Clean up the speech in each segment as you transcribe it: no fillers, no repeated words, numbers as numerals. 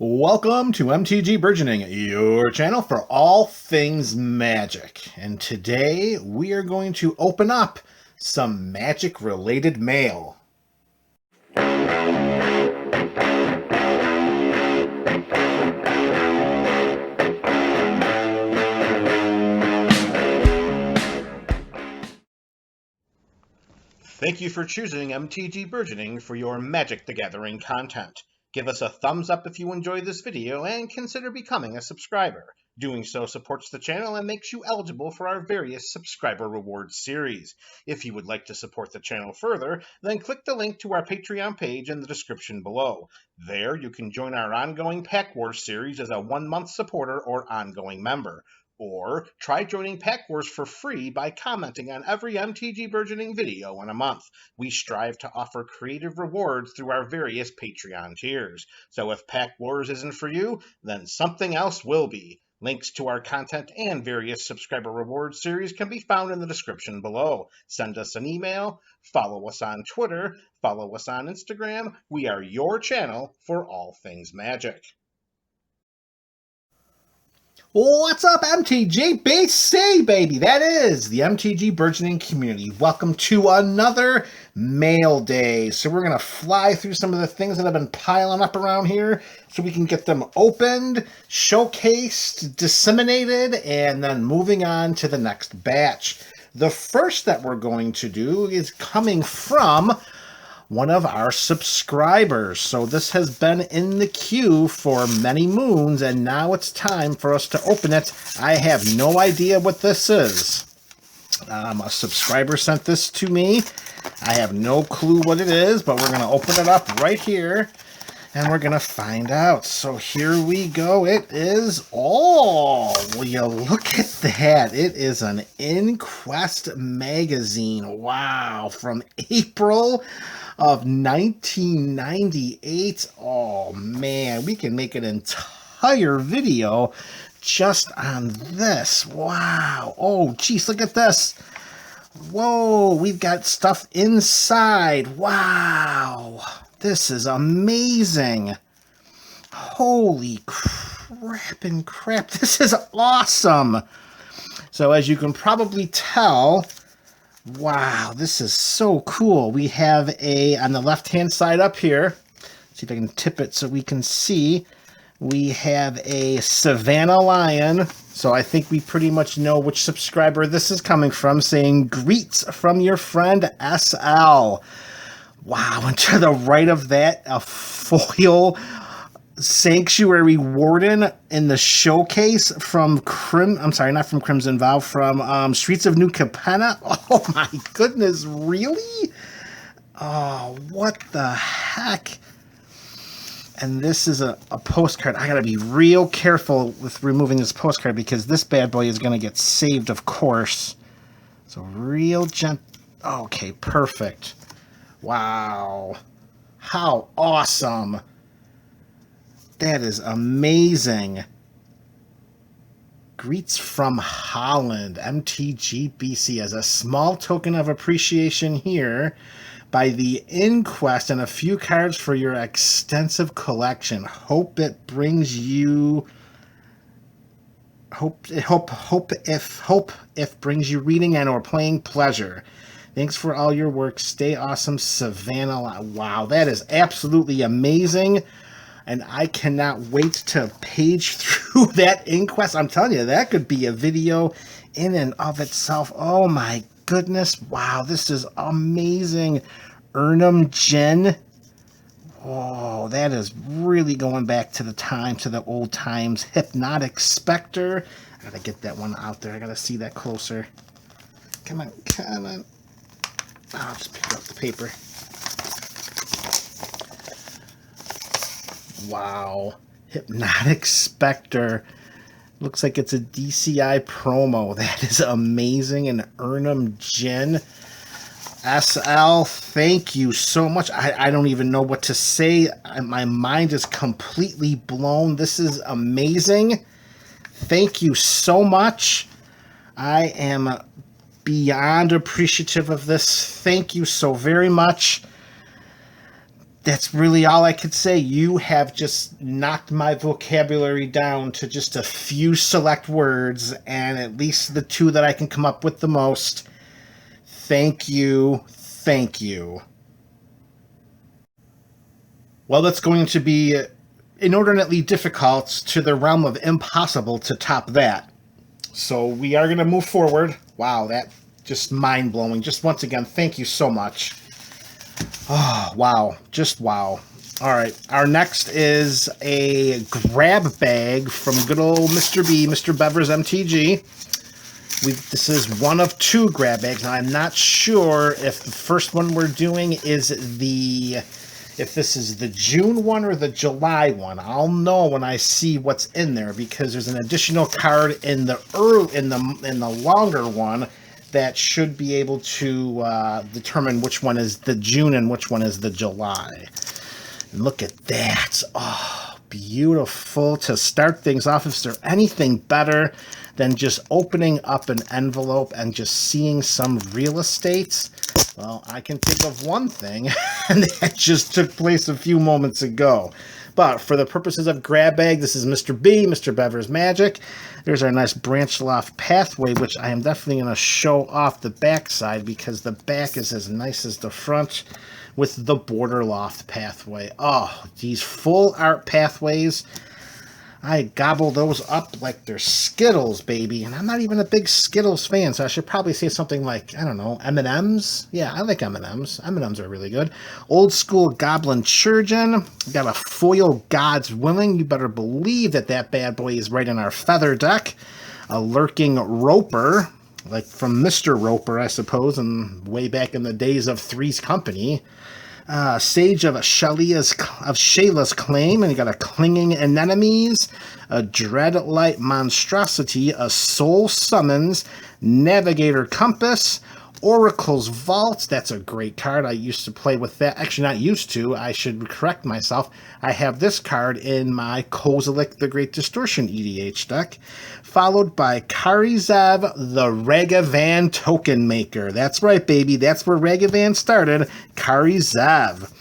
Welcome to MTG Burgeoning, your channel for all things magic. And today we are going to open up some magic-related mail. Thank you for choosing MTG Burgeoning for your Magic the Gathering content. Give us a thumbs up if you enjoyed this video and consider becoming a subscriber. Doing so supports the channel and makes you eligible for our various subscriber rewards series. If you would like to support the channel further, then click the link to our Patreon page in the description below. There you can join our ongoing Pack Wars series as a 1-month supporter or ongoing member. Or try joining Pack Wars for free by commenting on every MTG Burgeoning video in a month. We strive to offer creative rewards through our various Patreon tiers. So if Pack Wars isn't for you, then something else will be. Links to our content and various subscriber rewards series can be found in the description below. Send us an email, follow us on Twitter, follow us on Instagram. We are your channel for all things magic. What's up, MTG BC, baby? That is the MTG Burgeoning community. Welcome to another mail day. So we're going to fly through some of the things that have been piling up around here so we can get them opened, showcased, disseminated, and then moving on to the next batch. The first that we're going to do is coming from one of our subscribers. So this has been in the queue for many moons, and now it's time for us to open it. I have no idea what this is. A subscriber sent this to me. I have no clue what it is, but we're going to open it up right here, and we're going to find out. So here we go. It is, oh, will you look at that? It is an Inquest magazine. Wow, from April of 1998. Oh man, we can make an entire video just on this. Wow. Oh geez, look at this. Whoa, we've got stuff inside. Wow, this is amazing. Holy crap and crap, this is awesome. So as you can probably tell, wow, this is so cool. We have on the left-hand side up here, see if I can tip it so we can see, we have a Savannah Lion. So I think we pretty much know which subscriber this is coming from, saying, "Greets from your friend SL." Wow, and to the right of that, a foil Sanctuary Warden in the showcase from not from Crimson Vow, from Streets of New Capenna. Oh my goodness, really? Oh, what the heck? And this is a postcard. I gotta be real careful with removing this postcard because this bad boy is gonna get saved, of course. So real okay, perfect. Wow. How awesome. That is amazing. Greets from Holland, MTG BC, as a small token of appreciation here by the Inquest and a few cards for your extensive collection. Hope it brings you if brings you reading and or playing pleasure. Thanks for all your work. Stay awesome, Savannah. Wow, that is absolutely amazing. And I cannot wait to page through that Inquest. I'm telling you, that could be a video in and of itself. Oh my goodness. Wow, this is amazing. Urnum Jin. Oh, that is really going back to the old times. Hypnotic Spectre. I gotta get that one out there. I gotta see that closer. Come on, come on. I'll just pick up the paper. Wow. Hypnotic Spectre. Looks like it's a DCI promo. That is amazing. And Urnum Jin. SL, thank you so much. I don't even know what to say. My mind is completely blown. This is amazing. Thank you so much. I am beyond appreciative of this. Thank you so very much. that's really all I could say. You have just knocked my vocabulary down to just a few select words, and at least the two that I can come up with the most. Thank you. Thank you. Well, that's going to be inordinately difficult to the realm of impossible to top that. So we are going to move forward. Wow, that just mind-blowing. Just once again, thank you so much. Oh, wow. Just wow. All right. Our next is a grab bag from good old Mr. B, Mr. Bevers MTG. This is one of two grab bags. Now, I'm not sure if the first one we're doing is if this is the June one or the July one. I'll know when I see what's in there, because there's an additional card in the longer one that should be able to determine which one is the June and which one is the July. And look at that. Oh, beautiful. To start things off, is there anything better than just opening up an envelope and just seeing some real estate? Well, I can think of one thing, and that just took place a few moments ago. But for the purposes of grab bag, this is Mr. B, Mr. Bevers Magic. There's our nice branch loft pathway, which I am definitely going to show off the back side, because the back is as nice as the front with the border loft pathway. Oh, these full art pathways, I gobble those up like they're Skittles, baby. And I'm not even a big Skittles fan, so I should probably say something like, I don't know, M&M's? Yeah, I like M&M's. M&M's are really good. Old school Goblin Churgeon. Got a foil God's Willing. You better believe that that bad boy is right in our feather deck. A Lurking Roper, like from Mr. Roper, I suppose, and way back in the days of Three's Company. Sage of Shayla's Claim, and you got a Clinging Anemones, a Dreadlight Monstrosity, a Soul Summons, Navigator Compass, Oracle's Vault. That's a great card. I used to play with that. Actually, not used to. I should correct myself. I have this card in my Kozilek the Great Distortion EDH deck, followed by Karizev the Ragavan Token Maker. That's right, baby. That's where Ragavan started. Karizev.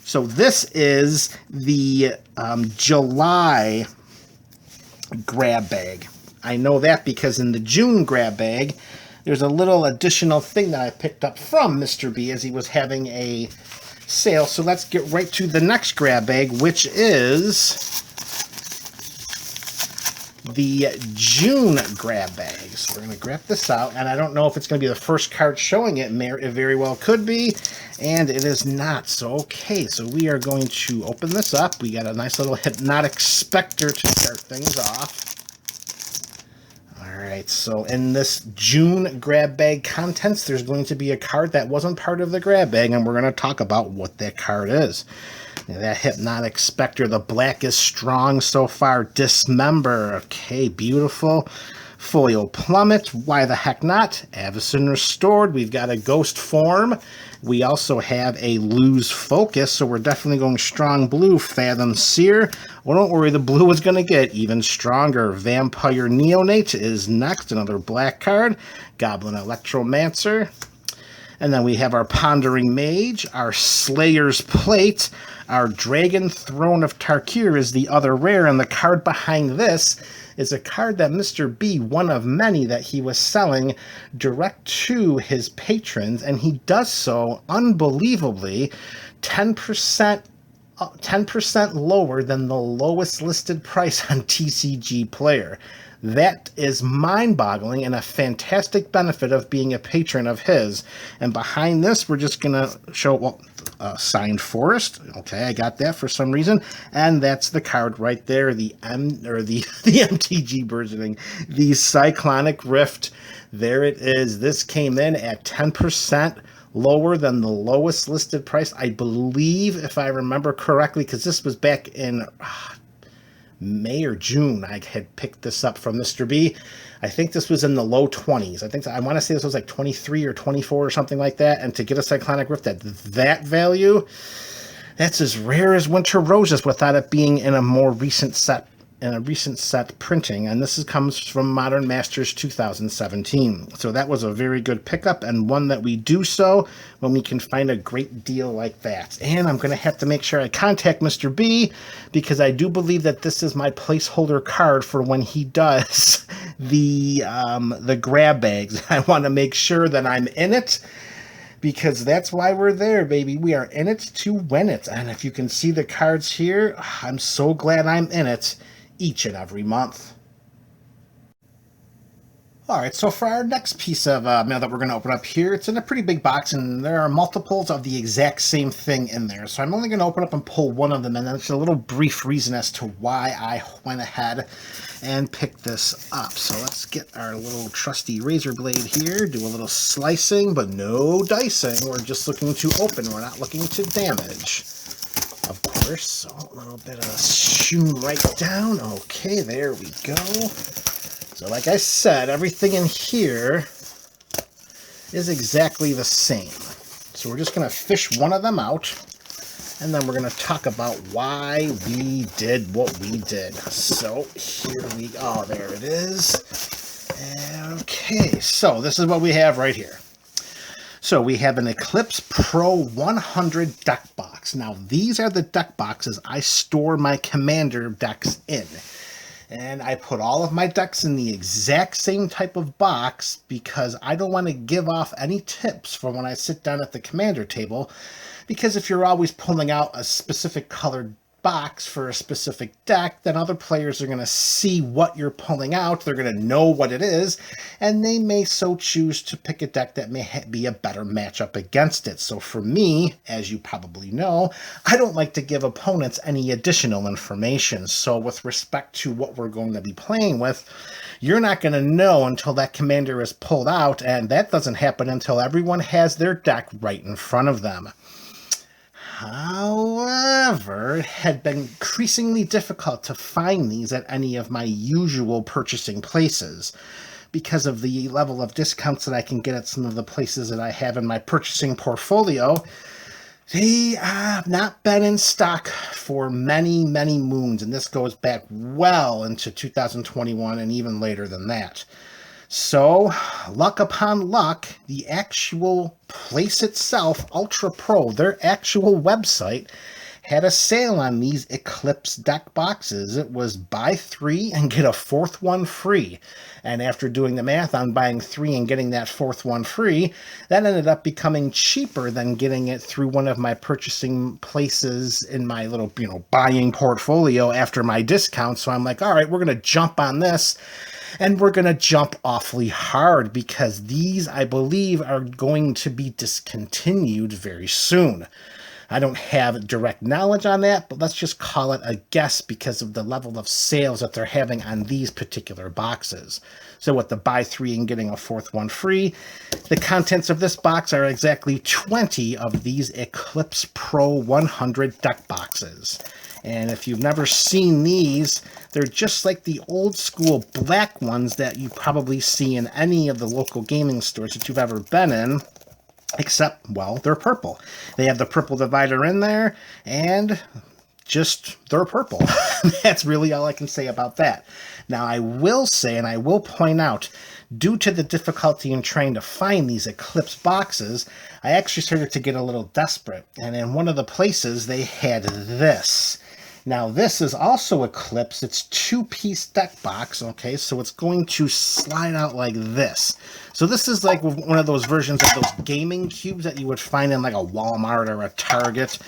So this is the July grab bag. I know that because in the June grab bag, there's a little additional thing that I picked up from Mr. B as he was having a sale. So let's get right to the next grab bag, which is the June grab bag. So we're going to grab this out, and I don't know if it's going to be the first card showing it. It very well could be, and it is not. So, okay, so we are going to open this up. We got a nice little Hypnotic Spectre to start things off. Alright, so in this June grab bag contents, there's going to be a card that wasn't part of the grab bag, and we're going to talk about what that card is. Now, that Hypnotic Spectre, the black is strong so far. Dismember, okay, beautiful. Foil Plummet, why the heck not? Avacyn Restored, we've got a Ghost Form. We also have a Lose Focus, so we're definitely going strong blue. Fathom Seer. Well, don't worry, the blue is going to get even stronger. Vampire Neonate is next, another black card. Goblin Electromancer. And then we have our Pondering Mage, our Slayer's Plate, our Dragon Throne of Tarkir is the other rare, and the card behind this is a card that Mr. B, one of many that he was selling direct to his patrons, and he does so unbelievably 10% lower than the lowest listed price on TCG Player. That is mind-boggling and a fantastic benefit of being a patron of his. And behind this, we're just going to show, Signed Forest. Okay, I got that for some reason. And that's the card right there, the MTG Burgeoning, the Cyclonic Rift. There it is. This came in at 10% lower than the lowest listed price, I believe, if I remember correctly, because this was back in May or June. I had picked this up from Mr. B. I think this was in the low 20s. I want to say this was like 23 or 24 or something like that. And to get a Cyclonic Rift at that value, that's as rare as Winter Roses without it being in a more recent set in a recent set printing, and comes from Modern Masters 2017. So that was a very good pickup, and one that we do so when we can find a great deal like that. And I'm going to have to make sure I contact Mr. B, because I do believe that this is my placeholder card for when he does the grab bags. I want to make sure that I'm in it, because that's why we're there, baby. We are in it to win it. And if you can see the cards here, I'm so glad I'm in it each and every month. All right, so for our next piece of mail that we're going to open up here, it's in a pretty big box, and there are multiples of the exact same thing in there. So I'm only going to open up and pull one of them, and that's a little brief reason as to why I went ahead and picked this up. So let's get our little trusty razor blade here, do a little slicing, but no dicing. We're just looking to open. We're not looking to damage, of course. So a little bit of shoom right down. Okay, there we go. So like I said, everything in here is exactly the same. So we're just going to fish one of them out, and then we're going to talk about why we did what we did. So here we go. Oh, there it is. Okay, so this is what we have right here. So we have an Eclipse Pro 100 deck box. Now, these are the deck boxes I store my Commander decks in. And I put all of my decks in the exact same type of box because I don't want to give off any tips for when I sit down at the Commander table. Because if you're always pulling out a specific colored box for a specific deck, then other players are going to see what you're pulling out. They're going to know what it is, and they may so choose to pick a deck that may be a better matchup against it. So for me, as you probably know, I don't like to give opponents any additional information. So with respect to what we're going to be playing with, you're not going to know until that commander is pulled out, and that doesn't happen until everyone has their deck right in front of them. However, it had been increasingly difficult to find these at any of my usual purchasing places because of the level of discounts that I can get at some of the places that I have in my purchasing portfolio. They have not been in stock for many, many moons, and this goes back well into 2021 and even later than that. So, luck upon luck, the actual place itself, Ultra Pro, their actual website, had a sale on these Eclipse deck boxes. It was buy 3 and get a 4th one free. And after doing the math on buying 3 and getting that 4th one free, that ended up becoming cheaper than getting it through one of my purchasing places in my little, buying portfolio after my discount. So I'm like, all right, we're going to jump on this. And we're going to jump awfully hard because these, I believe, are going to be discontinued very soon. I don't have direct knowledge on that, but let's just call it a guess because of the level of sales that they're having on these particular boxes. So with the buy 3 and getting a 4th one free, the contents of this box are exactly 20 of these Eclipse Pro 100 deck boxes. And if you've never seen these, they're just like the old school black ones that you probably see in any of the local gaming stores that you've ever been in, except, well, they're purple. They have the purple divider in there, and just they're purple. That's really all I can say about that. Now, I will say, and I will point out, due to the difficulty in trying to find these Eclipse boxes, I actually started to get a little desperate. And in one of the places, they had this. Now, this is also Eclipse. It's 2-piece deck box, okay? So it's going to slide out like this. So this is like one of those versions of those gaming cubes that you would find in like a Walmart or a Target,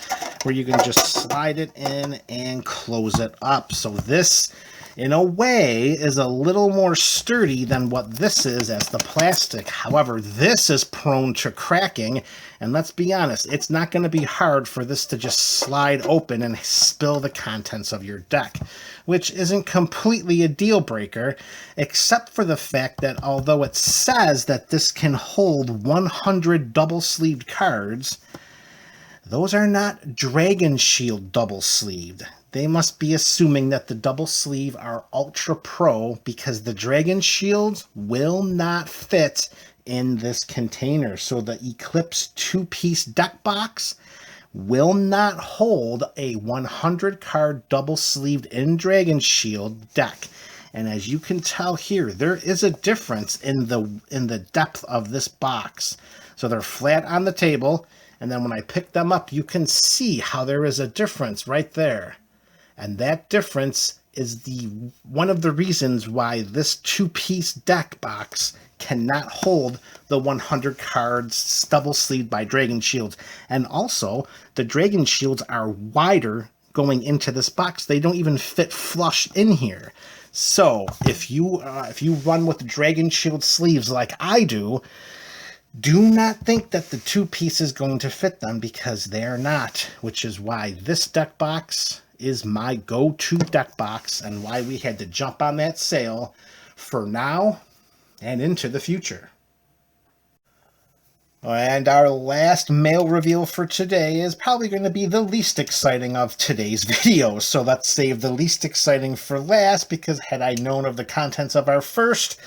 where you can just slide it in and close it up. So this, in a way, is a little more sturdy than what this is as the plastic. However, this is prone to cracking, and let's be honest, it's not going to be hard for this to just slide open and spill the contents of your deck, which isn't completely a deal breaker, except for the fact that although it says that this can hold 100 double-sleeved cards, those are not Dragon Shield double-sleeved. They must be assuming that the double sleeve are Ultra Pro because the Dragon Shields will not fit in this container. So the Eclipse 2-piece deck box will not hold a 100 card double sleeved in Dragon Shield deck. And as you can tell here, there is a difference in the depth of this box. So they're flat on the table, and then when I pick them up, you can see how there is a difference right there. And that difference is one of the reasons why this two-piece deck box cannot hold the 100 cards double sleeved by Dragon Shields. And also, the Dragon Shields are wider going into this box. They don't even fit flush in here. So if you run with the Dragon Shield sleeves like I do not think that the two-piece is going to fit them, because they are not, which is why this deck box is my go-to deck box and why we had to jump on that sale for now and into the future. And our last mail reveal for today is probably going to be the least exciting of today's video. So let's save the least exciting for last, because had I known of the contents of our first,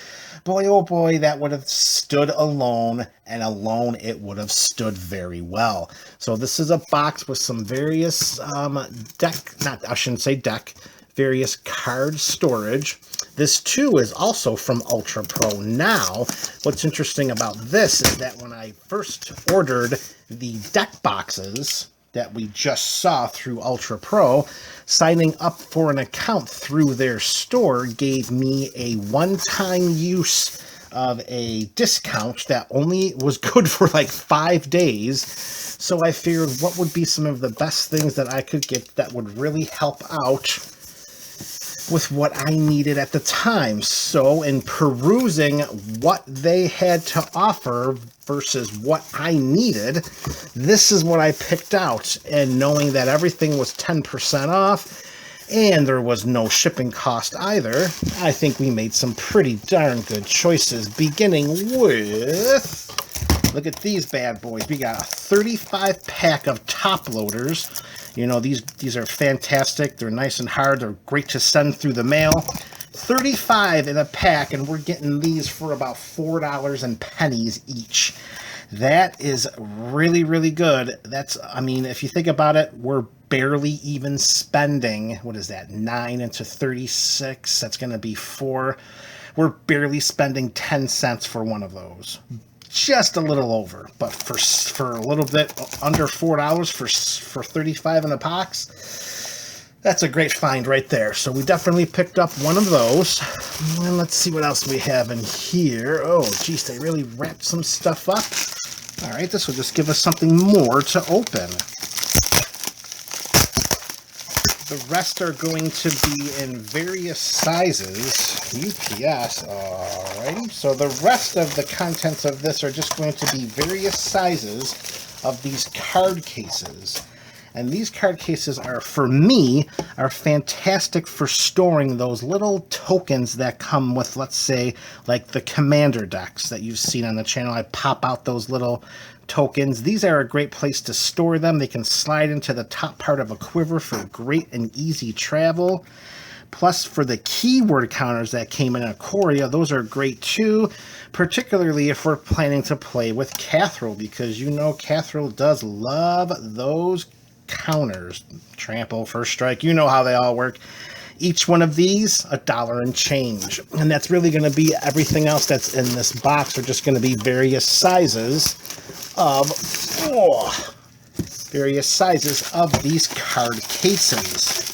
boy oh boy, that would have stood alone, and alone it would have stood very well. So this is a box with some various various card storage. This too is also from Ultra Pro. Now, what's interesting about this is that when I first ordered the deck boxes that we just saw through Ultra Pro, signing up for an account through their store gave me a one-time use of a discount that only was good for like 5 days. So I figured, what would be some of the best things that I could get that would really help out with what I needed at the time. So in perusing what they had to offer versus what I needed, this is what I picked out. And knowing that everything was 10% off and there was no shipping cost either, I think we made some pretty darn good choices, beginning with, look at these bad boys. We got a 35 pack of top loaders. You know, these are fantastic. They're nice and hard. They're great to send through the mail. 35 in a pack, and we're getting these for about $4 and pennies each. That is really, really good. I mean, if you think about it, we're barely even spending, what is that, 9 into 36? That's going to be 4. We're barely spending 10 cents for one of those. Just a little over, but for a little bit under $4 for 35 in a box, that's a great find right there. So we definitely picked up one of those. And let's see what else we have in here. Oh, geez, they really wrapped some stuff up. All right, this will just give us something more to open. The rest are going to be in various sizes. UPS, alrighty. So the rest of the contents of this are just going to be various sizes of these card cases. And these card cases are, for me, are fantastic for storing those little tokens that come with, let's say, like the Commander decks that you've seen on the channel. I pop out those little tokens. These are a great place to store them. They can slide into the top part of a quiver for great and easy travel. Plus, for the keyword counters that came in Ikoria, those are great too, particularly if we're planning to play with Cathril, because you know Cathril does love those counters. Trample, First Strike, you know how they all work. Each one of these, $1 and change. And that's really going to be everything else that's in this box. Are just going to be various sizes of these card cases.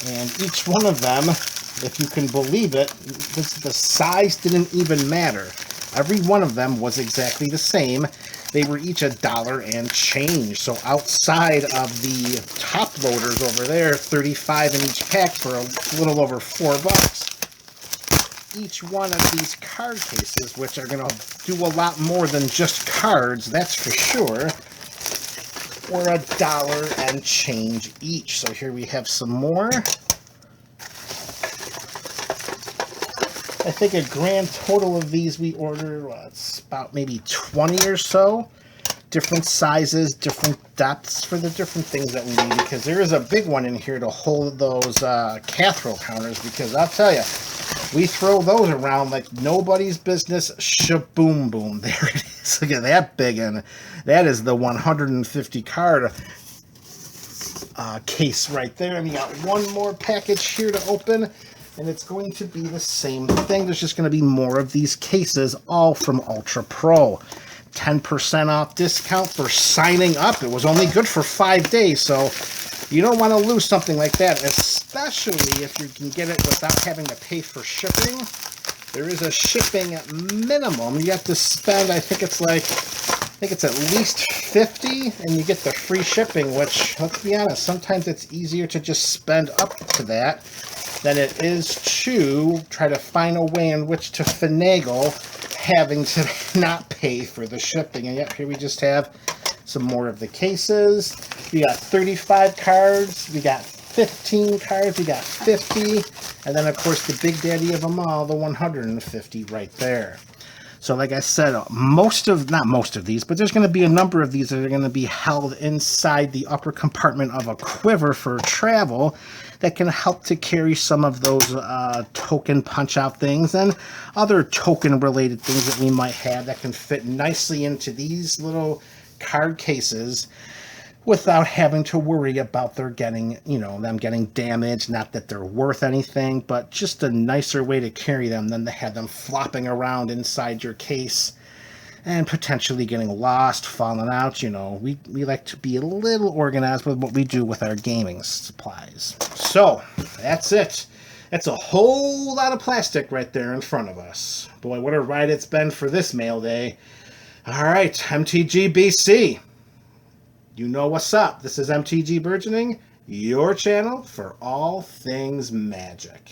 And each one of them, if you can believe it, the size didn't even matter. Every one of them was exactly the same. They were each $1 and change. So outside of the top loaders over there, 35 in each pack for a little over $4. Each one of these card cases, which are going to do a lot more than just cards, that's for sure, were $1 and change each. So here we have some more. I think a grand total of these we ordered, it's about maybe 20 or so. Different sizes, different depths for the different things that we need, because there is a big one in here to hold those Cathril counters, because I'll tell you, we throw those around like nobody's business. Shaboom boom. There it is. Look at that big one. That is the 150 card case right there. And you got one more package here to open, and it's going to be the same thing. There's just going to be more of these cases, all from Ultra Pro. 10% off discount for signing up. It was only good for 5 days, so you don't want to lose something like that, especially if you can get it without having to pay for shipping. There is a shipping minimum. You have to spend, I think it's at least $50, and you get the free shipping, which, let's be honest, sometimes it's easier to just spend up to that than it is to try to find a way in which to finagle having to not pay for the shipping. And yep, here we just have some more of the cases. We got 35 cards, we got 15 cards, we got 50, and then of course the big daddy of them all, the 150 right there. So like I said, not most of these, but there's going to be a number of these that are going to be held inside the upper compartment of a quiver for travel that can help to carry some of those token punch-out things and other token-related things that we might have that can fit nicely into these little card cases without having to worry about them getting damaged. Not that they're worth anything, but just a nicer way to carry them than to have them flopping around inside your case and potentially getting lost, falling out. We like to be a little organized with what we do with our gaming supplies. So that's it. That's a whole lot of plastic right there in front of us. Boy, what a ride it's been for this mail day. All right, MTG BC. You know what's up. This is MTG Burgeoning, your channel for all things magic.